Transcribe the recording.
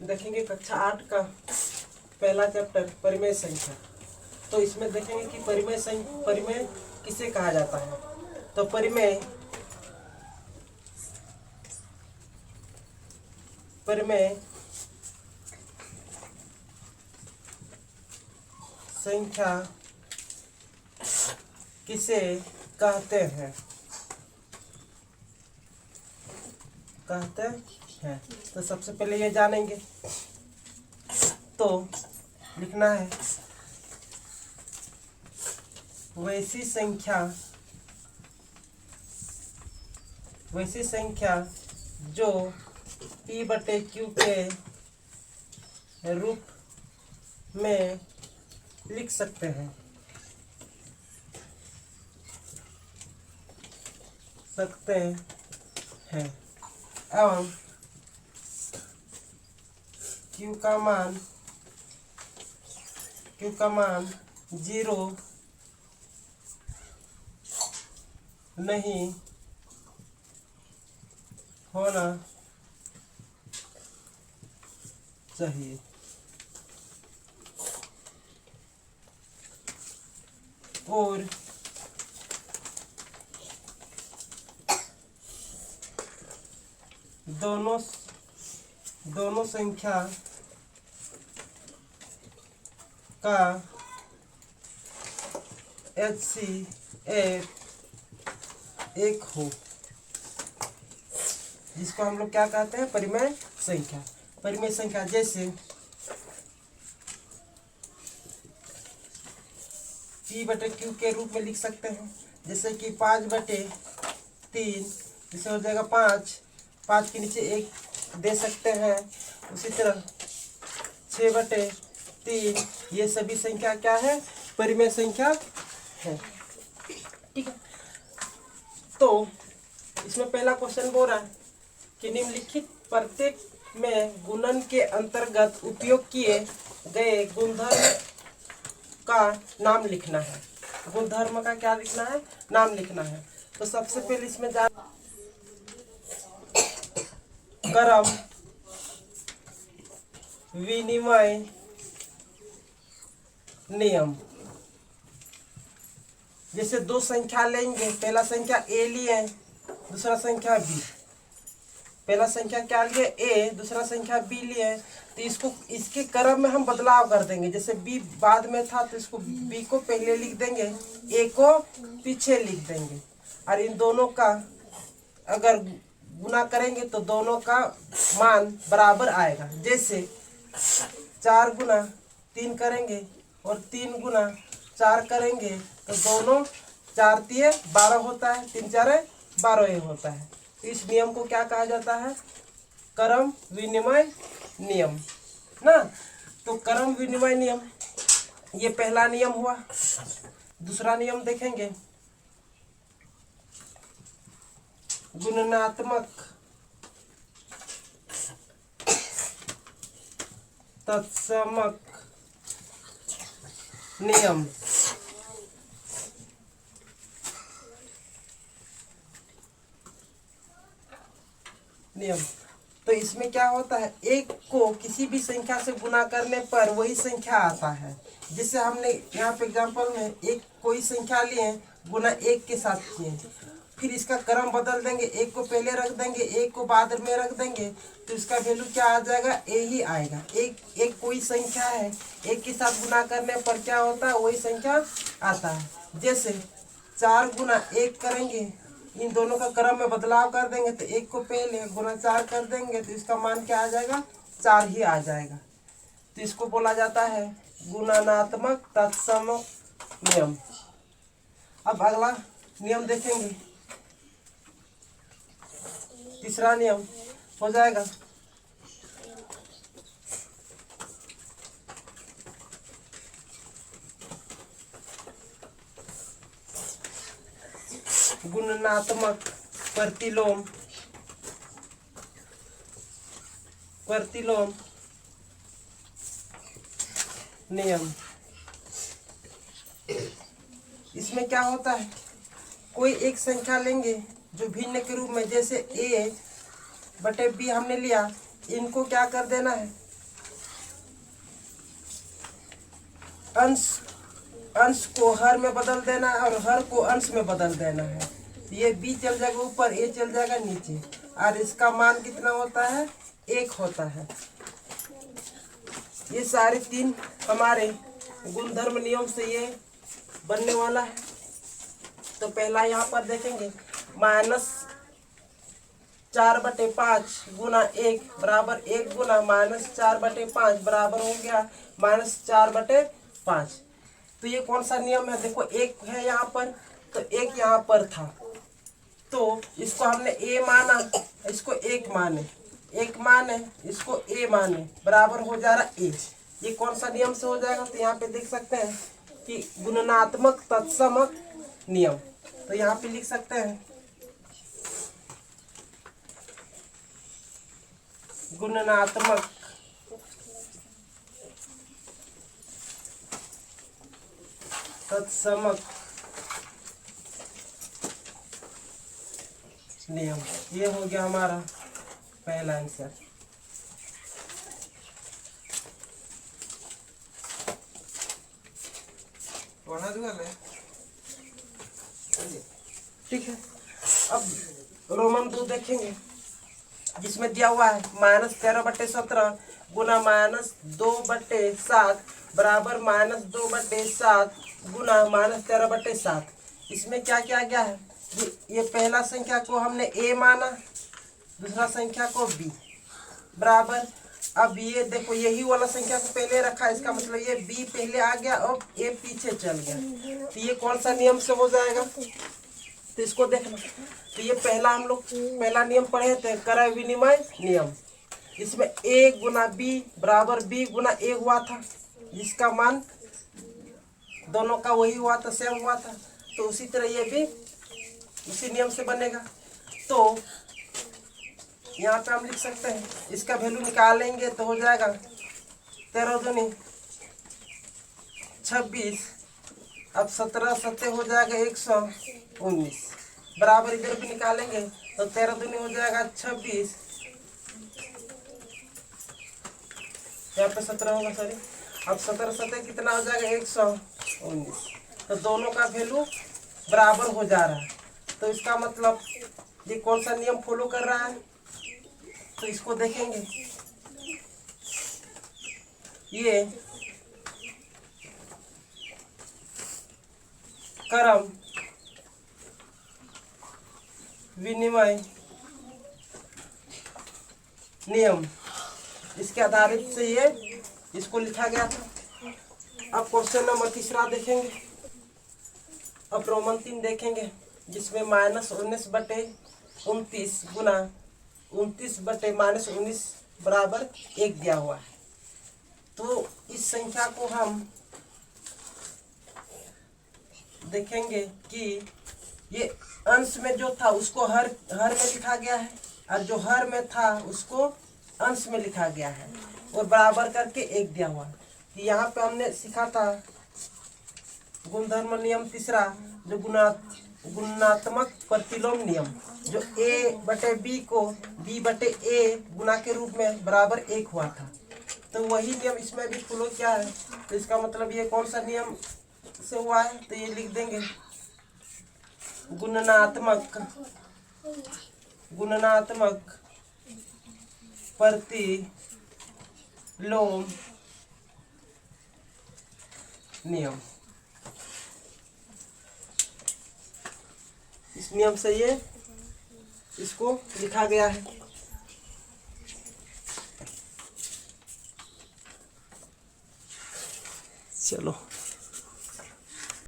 देखेंगे कक्षा 8 का पहला चैप्टर परिमेय संख्या। तो इसमें देखेंगे कि परिमेय किसे कहा जाता है। तो परिमेय संख्या किसे कहते हैं तो सबसे पहले ये जानेंगे। तो लिखना है वैसी संख्या जो P/Q के रूप में लिख सकते हैं एवं Q का मान 0 नहीं होना चाहिए। और दोनों संख्या का HCF 1 हो, जिसको हम लोग क्या कहते हैं, परिमेय संख्या। जैसे P/Q के रूप में लिख सकते हैं, जैसे कि 5/3, जिसे हो जाएगा 5 के नीचे 1 दे सकते हैं। उसी तरह 6/3, ये सभी संख्या क्या है, परिमेय संख्या है। ठीक है। तो इसमें पहला क्वेश्चन बोल रहा है कि निम्नलिखित प्रत्येक में गुणन के अंतर्गत उपयोग किए गए गुणधर्म का नाम लिखना है। गुणधर्म का क्या लिखना है, नाम लिखना है। तो सबसे पहले इसमें क्रम विनिमय नियम। जैसे दो संख्या लेंगे, पहला संख्या A लिए, दूसरा संख्या B। पहला संख्या क्या लिए, A, दूसरा संख्या B लिए। तो इसके क्रम में हम बदलाव कर देंगे। जैसे B बाद में था तो इसको B को पहले लिख देंगे, A को पीछे लिख देंगे। और इन दोनों का अगर गुना करेंगे तो दोनों का मान बराबर आएगा। जैसे 4 गुना 3 करेंगे और 3 गुना 4 करेंगे तो दोनों 4 तिये 12 होता है, 3 4 12 होता है। तो इस नियम को क्या कहा जाता है, क्रम विनिमय नियम ना। तो क्रम विनिमय नियम, ये पहला नियम हुआ। दूसरा नियम देखेंगे, गुणनात्मक तत्समक नियम। तो इसमें क्या होता है, एक को किसी भी संख्या से गुना करने पर वही संख्या आता है। जिसे हमने यहाँ पे एग्जांपल में एक कोई संख्या लिए, गुना 1 के साथ किए, फिर इसका क्रम बदल देंगे, 1 को पहले रख देंगे, 1 को बाद में रख देंगे, तो इसका वैल्यू क्या आ जाएगा, A ही आएगा। एक कोई संख्या है, 1 के साथ गुना करने पर क्या होता है, वही संख्या आता है। जैसे 4 गुना 1 करेंगे, इन दोनों का क्रम में बदलाव कर देंगे तो 1 को पहले गुना 4 कर देंगे तो इसका मान क्या आ जाएगा, 4 ही आ जाएगा। तो इसको बोला जाता है गुणनात्मक तत्समक नियम। अब अगला नियम देखेंगे, तीसरा नियम हो जाएगा गुणनात्मक प्रतिलोम नियम। इसमें क्या होता है, कोई एक संख्या लेंगे जो भिन्न के रूप में, जैसे A/B हमने लिया, इनको क्या कर देना है, अंश अंश को हर में बदल देना है और हर को अंश में बदल देना है। ये b चल जाएगा ऊपर, a चल जाएगा नीचे, और इसका मान कितना होता है? 1 होता है। ये सारे 3 हमारे गुणधर्म नियम से ये बनने वाला है। तो पहला यहाँ पर देखेंगे, -4/5 गुना 1 बराबर 1 गुना -4/5 बराबर हो गया -4/5। तो ये कौन सा नियम है? देखो 1 है यहाँ पर, तो 1 यहाँ पर था, तो इसको हमने a माना, इसको 1 माने, 1 माने, इसको a माने, बराबर हो जा रहा a। ये कौन सा नियम से हो जाएगा? तो यहाँ पे देख सकते हैं कि गुणनात्मक तत्समक नियम। तो यहाँ पे लिख सकते हैं गुणनात्मक तत्समक नियम। ये हो गया हमारा पहला आंसर। ठीक है, अब रोमन 2 देखेंगे, जिसमें दिया हुआ है -13/17 गुना -2/7 बराबर -2/7 गुना -13/7। इसमें क्या क्या गया है? ये पहला संख्या को हमने a माना, दूसरा संख्या को b बराबर। अब ये देखो यही वाला संख्या को पहले रखा, इसका मतलब ये b पहले आ गया और a पीछे चल गया। तो ये कौन सा नियम से हो जाएगा? तो इसको देखना। तो ये पहला हम लोग पहला नियम पढ़े थे, क्रय विनिमय नियम। इसमें a गुना b बराबर b गुना a हुआ था, जिसका मान दोनों का वही हुआ था, सेम हुआ था। तो उसी तरह ये भी उसी नियम से बनेगा। तो यहाँ पे हम लिख सकते हैं, इसका वैल्यू निकालेंगे तो हो जाएगा 13 दूनी 26, अब 17 सत्ते हो जाएगा 119 बराबर। इधर भी निकालेंगे तो 13 दूनी हो जाएगा 26, यहाँ पे 17 होगा, सॉरी। अब 17 सत्ते कितना हो जाएगा 119। तो दोनों का वैल्यू बराबर हो जा रहा है। तो इसका मतलब ये कौन सा नियम फॉलो कर रहा है? तो इसको देखेंगे, ये क्रम विनिमय नियम, इसके आधारित से ये इसको लिखा गया था। अब क्वेश्चन नंबर 3 देखेंगे। अब रोमन 3 देखेंगे, जिसमें -19/29 गुना 29/-19 बराबर 1 दिया हुआ है। तो इस संख्या को हम देखेंगे कि ये अंश में जो था उसको हर में लिखा गया है, और जो हर में था उसको अंश में लिखा गया है, और बराबर करके 1 दिया हुआ है। यहाँ पे हमने सीखा था गुणधर्म नियम 3, जो गुणात्मक प्रतिलोम नियम, जो a/b को b/a गुना के रूप में बराबर 1 हुआ था। तो वही नियम इसमें भी फॉलो किया है। तो इसका मतलब ये कौन सा नियम से हुआ है? तो ये लिख देंगे गुणनात्मक प्रतिलोम नियम। इस नियम से ये इसको लिखा गया है। चलो।